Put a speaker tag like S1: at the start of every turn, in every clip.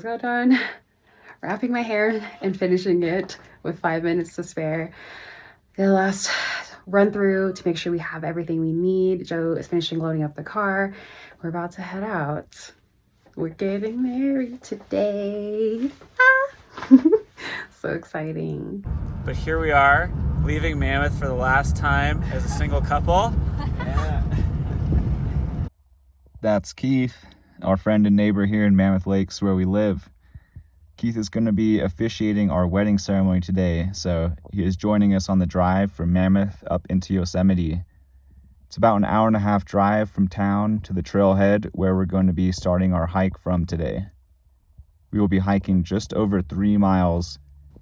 S1: just got done wrapping my hair and finishing it with 5 minutes to spare. The last run through to make sure we have everything we need. Joe is finishing loading up the car. We're about to head out. We're getting married today. Ah! So exciting.
S2: But here we are, leaving Mammoth for the last time as a single couple. Yeah. That's Keith, our friend and neighbor here in Mammoth Lakes where we live. Keith is going to be officiating our wedding ceremony today, so he is joining us on the drive from Mammoth up into Yosemite. It's about an hour-and-a-half drive from town to the trailhead where we're going to be starting our hike from today. We will be hiking just over 3 miles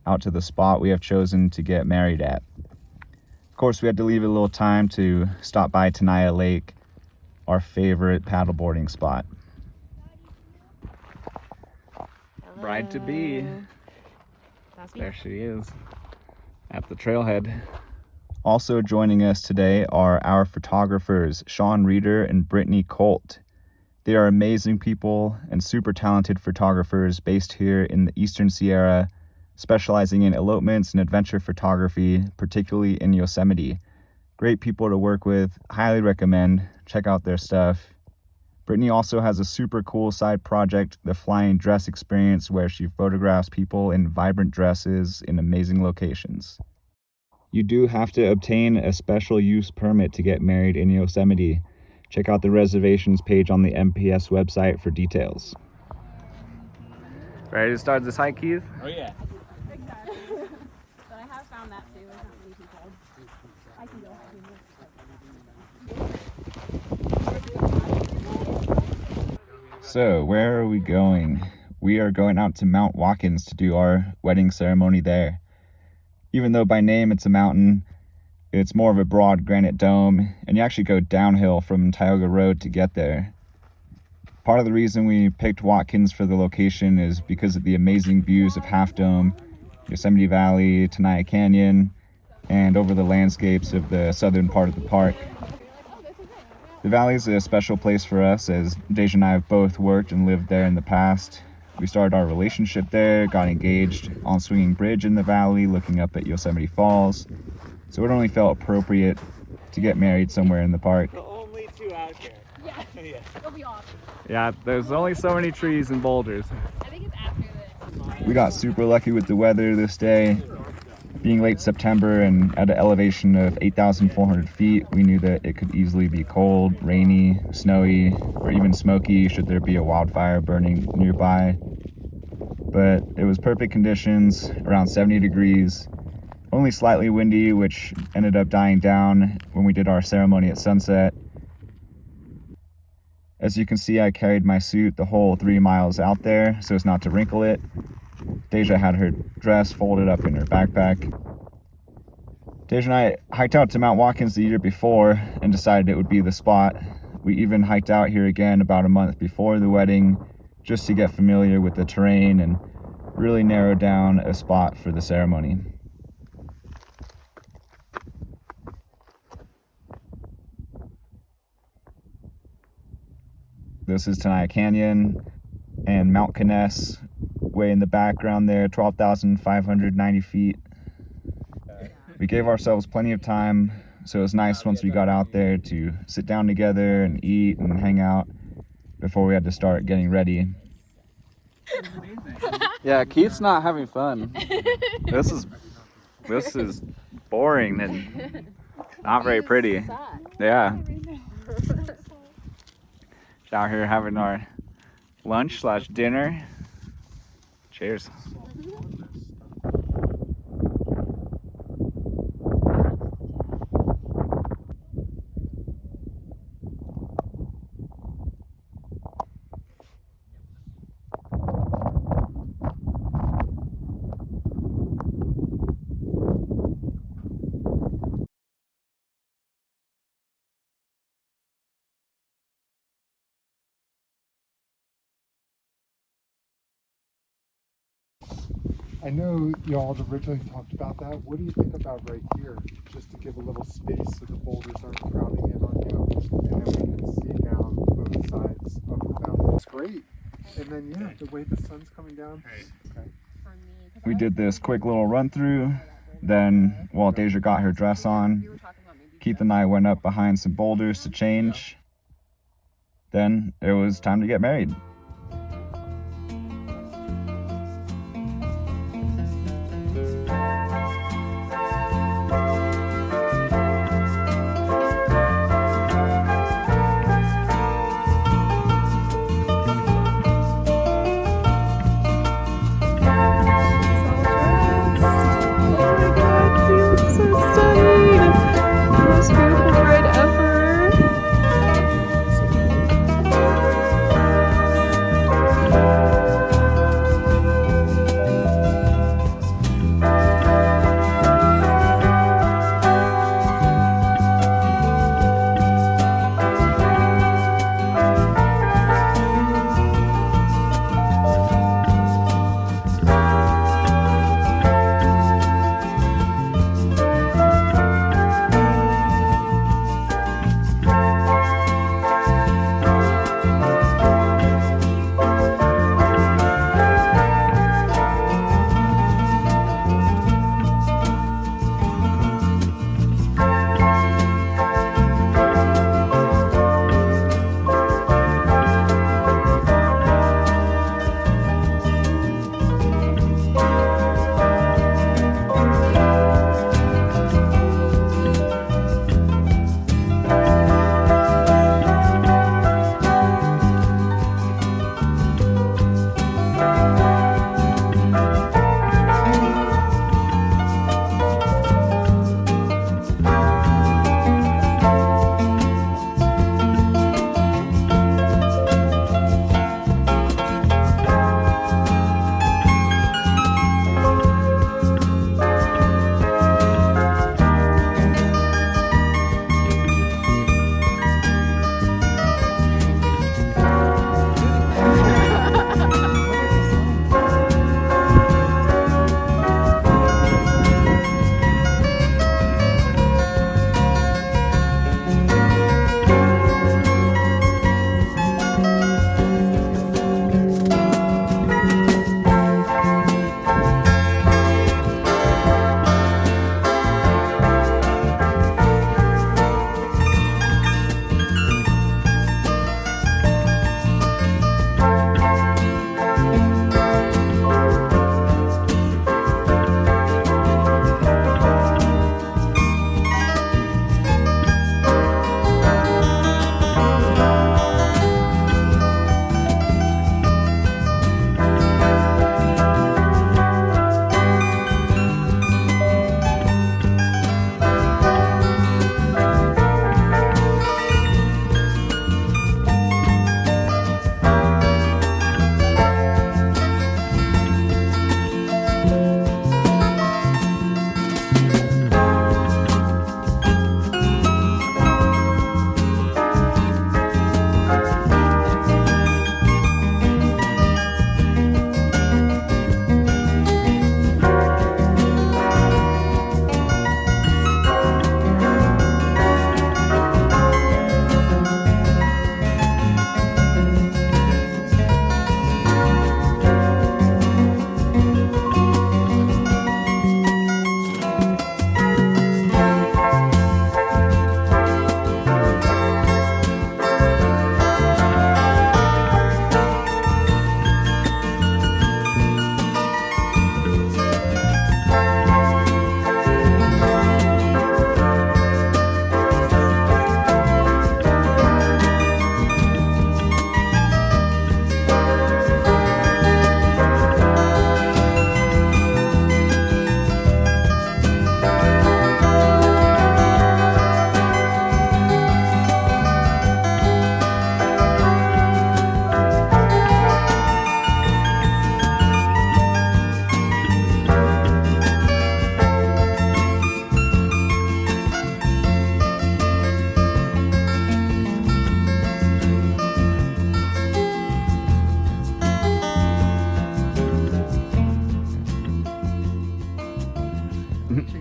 S2: out to the spot we have chosen to get married at. Of course, we had to leave a little time to stop by Tenaya Lake, our favorite paddleboarding spot. Bride to be. There she is at the trailhead. Also joining us today are our photographers, Shawn and Brittany Colt. They are amazing people and super talented photographers based here in the Eastern Sierra, specializing in elopements and adventure photography, particularly in Yosemite. Great people to work with, highly recommend. Check out their stuff. Brittany also has a super cool side project, the Flying Dress Experience, where she photographs people in vibrant dresses in amazing locations. You do have to obtain a special use permit to get married in Yosemite. Check out the reservations page on the MPS website for details. Ready to start this hike, Keith?
S3: Oh yeah.
S4: Exactly. But I have found that too. There's not many people. I can go
S2: So, where are we going? We are going out to Mount Watkins to do our wedding ceremony there. Even though by name it's a mountain, it's more of a broad granite dome, and you actually go downhill from Tioga Road to get there. Part of the reason we picked Watkins for the location is because of the amazing views of Half Dome, Yosemite Valley, Tenaya Canyon, and over the landscapes of the southern part of the park. The valley is a special place for us as Deja and I have both worked and lived there in the past. We started our relationship there, got engaged on Swinging Bridge in the valley, looking up at Yosemite Falls. So it only felt appropriate to get married somewhere in the park.
S3: The only two out here.
S4: Yeah.
S3: Yeah.
S4: It'll be awesome.
S2: Yeah, there's only so many trees and boulders.
S4: I think it's after this.
S2: We got super lucky with the weather this day. Being late September and at an elevation of 8,400 feet, we knew that it could easily be cold, rainy, snowy, or even smoky should there be a wildfire burning nearby. But it was perfect conditions, around 70 degrees, only slightly windy, which ended up dying down when we did our ceremony at sunset. As you can see, I carried my suit the whole 3 miles out there so as not to wrinkle it. Deja had her dress folded up in her backpack. Deja and I hiked out to Mount Watkins the year before and decided it would be the spot. We even hiked out here again about a month before the wedding just to get familiar with the terrain and really narrow down a spot for the ceremony. This is Tenaya Canyon and Mount Conness, way in the background there, 12,590 feet. We gave ourselves plenty of time, so it was nice once we got out there to sit down together and eat and hang out before we had to start getting ready. Yeah, Keith's not having fun. This is boring and not very pretty. Yeah. Out here having our lunch/dinner. Cheers.
S5: I know y'all had originally talked about that. What do you think about right here? Just to give a little space so the boulders aren't crowding in on you, and then we can see down both sides of the mountain. It's great. And then, yeah, the way the sun's coming down. Okay.
S2: We did this quick little run through. Then, while Deja got her dress on, Keith and I went up behind some boulders to change. Then it was time to get married.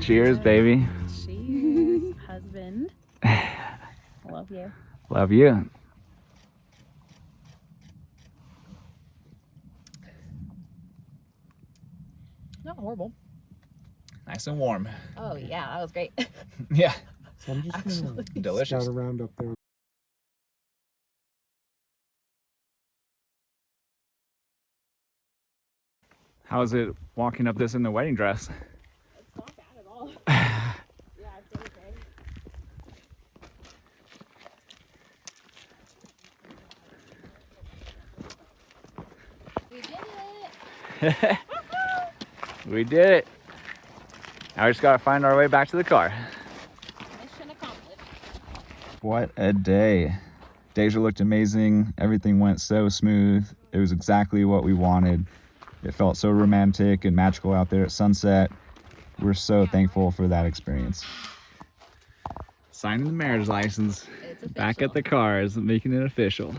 S2: Cheers, baby.
S4: Cheers, husband. Love you.
S2: Love you.
S3: Not horrible.
S2: Nice and warm.
S3: Oh yeah, that was great.
S2: Yeah.
S5: So I'm just gonna
S2: Delicious.
S5: scout around up there.
S2: How is it walking up this in the wedding dress?
S4: It's not bad at all. Yeah, it's really great.
S3: We did it.
S2: We did it. Now we just gotta find our way back to the car.
S3: Mission accomplished.
S2: What a day. Deja looked amazing. Everything went so smooth. It was exactly what we wanted. It felt so romantic and magical out there at sunset. We're so thankful for that experience. Signing the marriage license.
S3: It's official.
S2: Back at the cars, making it official.